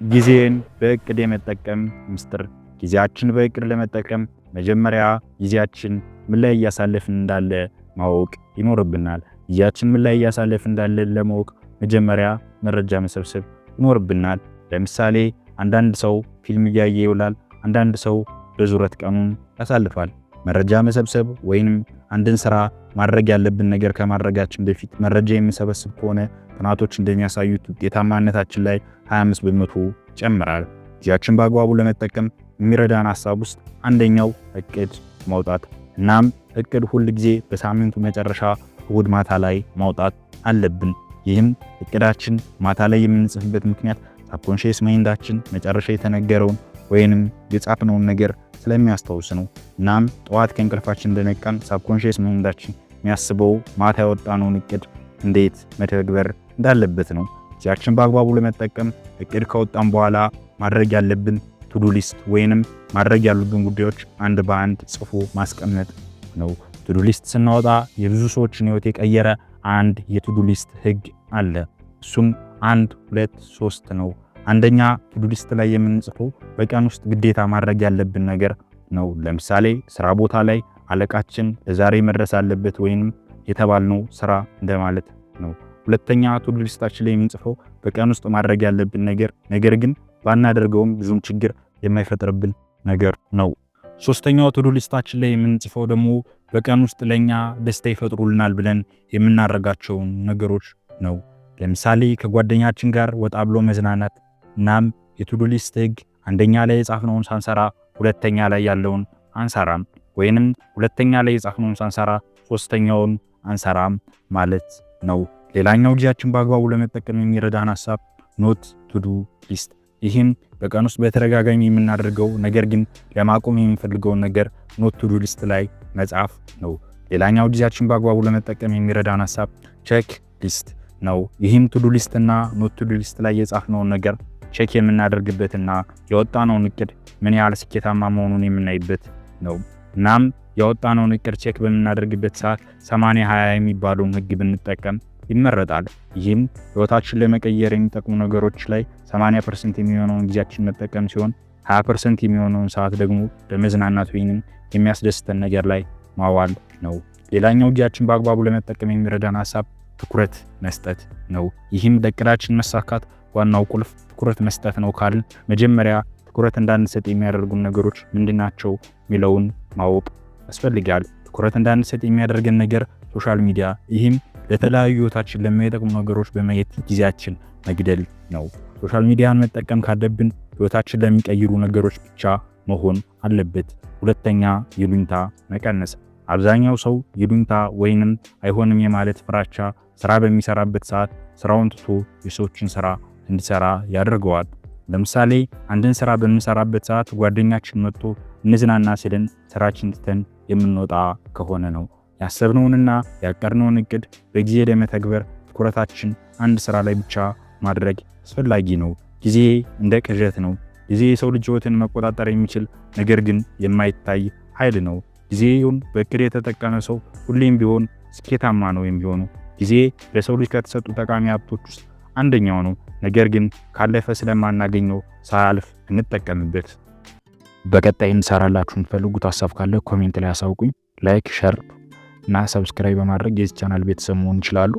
ጊዜን በእቅድ የመጠቀም ምስጢር። ጊዜያችን በእቅድ ለመጠቀም መጀመሪያ ጊዜያችን ምን ላይ እያሳለፍን እንዳለ ማወቅ ይኖርብናል። ጊዜያችን ምን ላይ እያሳለፍን እንዳለ ለማወቅ መጀመሪያ መረጃ መሰብሰብ ይኖርብናል። ለምሳሌ አንዳንድ ሰው ፊልም እያየ ይውላል፣ አንዳንድ ሰው በዙረት ቀኑን ያሳልፋል። መረጃ መሰብሰብ ወይንም አንድን ስራ ማድረግ ያለብን ነገር ከማድረጋችን በፊት መረጃ የምንሰበስብ ከሆነ ጥናቶች እንደሚያሳዩት ውጤታማነታችን ላይ 25% ይጨምራል። ጊዜያችን በአግባቡ ለመጠቀም የሚረዳን ሐሳብ ውስጥ አንደኛው እቅድ ማውጣት። እናም እቅድ ሁል ጊዜ በሳምንቱ መጨረሻ እሁድ ማታ ላይ ማውጣት አለብን። ይህም እቅዳችን ማታ ላይ የምንጽፍበት ምክንያት ሳብኮንሺየስ ማይንዳችን መጨረሻ የተነገረውን ወይንም የጻፍነውን ነገር ስለሚያስታውስ ነው። እናም ጠዋት ከእንቅልፋችን እንደነቃን ሳብኮንሺየስ ማይንዳችን የሚያስበው ማታ ያወጣነውን እቅድ እንዴት መተግበር እንዳለበት ነው። ጊዜያችን በአግባቡ ለመጠቀም እቅድ ካወጣን በኋላ ማድረግ ያለብን ቱዱ ሊስት ወይንም ማድረግ ያሉብን ጉዳዮች አንድ በአንድ ጽፎ ማስቀመጥ ነው። ቱዱ ሊስት ስናወጣ የብዙ ሰዎችን ህይወት የቀየረ አንድ የቱዱ ሊስት ህግ አለ። እሱም 1 2 3 ነው። አንደኛ ቱዱ ሊስት ላይ የምንጽፈው በቀን ውስጥ ግዴታ ማድረግ ያለብን ነገር ነው። ለምሳሌ ስራ ቦታ ላይ አለቃችን ለዛሬ መድረስ አለበት ወይንም የተባልነው ስራ እንደማለት ነው። ሁለተኛ ቱዱ ሊስታችን ላይ የምንጽፈው በቀን ውስጥ ማድረግ ያለብን ነገር ግን ባናደርገውም ብዙም ችግር የማይፈጥርብን ነገር ነው። ሶስተኛው ቱዱ ሊስታችን ላይ የምንጽፈው ደግሞ በቀን ውስጥ ለኛ ደስታ ይፈጥሩልናል ብለን የምናደርጋቸው ነገሮች ነው። ለምሳሌ ከጓደኛችን ጋር ወጣ ብሎ መዝናናት። እናም የቱዱ ሊስት ህግ አንደኛ ላይ የጻፍነውን ሳንሰራ ሁለተኛ ላይ ያለውን አንሰራም፣ ወይንም ሁለተኛ ላይ የጻፍነውን ሳንሰራ ሶስተኛውን አንሰራም ማለት ነው። ሌላኛው ጊዜያችን በአግባቡ ለመጠቀም የሚረዳን ሐሳብ ኖት ቱዱ ሊስት። ይህም በቀን ውስጥ በተደጋጋሚ የምናደርገው ነገር ግን ለማቆም የምንፈልገውን ነገር ኖት ቱዱ ሊስት ላይ መጻፍ ነው። ሌላኛው ጊዜያችን በአግባቡ ለመጠቀም የሚረዳን ሐሳብ ቼክ ሊስት ነው። ይህም ቱዱ ሊስት እና ኖት ቱዱ ሊስት ላይ የጻፍነውን ነገር ቼክ የምናደርግበትና ያወጣነውን እቅድ ምን ያህል ስኬታማ መሆኑን የምናይበት ነው። እናም ያወጣነውን እቅድ ቼክ በምናደርግበት ሰዓት 80-20 የሚባለውን ህግ ብንጠቀም ይመረጣል። ይህም ህይወታችን ለመቀየር የሚጠቅሙ ነገሮች ላይ 80% የሚሆነውን ጊዜያችን መጠቀም ሲሆን 20% የሚሆነውን ሰዓት ደግሞ በመዝናናት ወይንም የሚያስደስተን ነገር ላይ ማዋል ነው። ሌላኛው ጊዜያችን በአግባቡ ለመጠቀም የሚረዳን ሐሳብ ትኩረት መስጠት ነው። ይህም ለእቅዳችን መሳካት ዋናው ቁልፍ ትኩረት መስጠት ነው ካልን መጀመሪያ ትኩረት እንዳንሰጥ የሚያደርጉን ነገሮች ምንድናቸው የሚለውን ማወቅ ያስፈልጋል። ትኩረት እንዳንሰጥ የሚያደርገን ነገር ሶሻል ሚዲያ፣ ይህም ለተለያዩ ህይወታችን ለማይጠቅሙ ነገሮች በማየት ጊዜያችን መግደል ነው። ሶሻል ሚዲያን መጠቀም ካለብን ህይወታችን ለሚቀይሩ ነገሮች ብቻ መሆን አለበት። ሁለተኛ ይሉኝታ መቀነስ። አብዛኛው ሰው ይሉኝታ ወይንም አይሆንም የማለት ፍራቻ ስራ በሚሰራበት ሰዓት ስራውን ትቶ የሰዎችን ስራ እንዲሰራ ያደርገዋል። ለምሳሌ አንድን ስራ በምንሰራበት ሰዓት ጓደኛችን መጥቶ እንዝናና ሲለን ስራችን ትተን የምንወጣ ከሆነ ነው። ያሰብነውንና ያቀድነውን እቅድ በጊዜ ለመተግበር ትኩረታችን አንድ ስራ ላይ ብቻ ማድረግ አስፈላጊ ነው። ጊዜ እንደ ቅዠት ነው። ጊዜ የሰው ልጅ ህይወትን መቆጣጠር የሚችል ነገር ግን የማይታይ ኃይል ነው። ጊዜውን በእቅድ የተጠቀመ ሰው ሁሌም ቢሆን ስኬታማ ነው የሚሆነው። ጊዜ ለሰው ልጅ ከተሰጡ ጠቃሚ ሀብቶች ውስጥ አንደኛው ነው። ነገር ግን ካለፈ ስለማናገኘው ሳያልፍ እንጠቀምበት። በቀጣይ እንሰራላችሁ የምትፈልጉት ሐሳብ ካለ ኮሜንት ላይ አሳውቁኝ። ላይክ፣ ሼር እና ሰብስክራይብ በማድረግ የዚህ ቻናል ቤተሰብ መሆን ይችላሉ።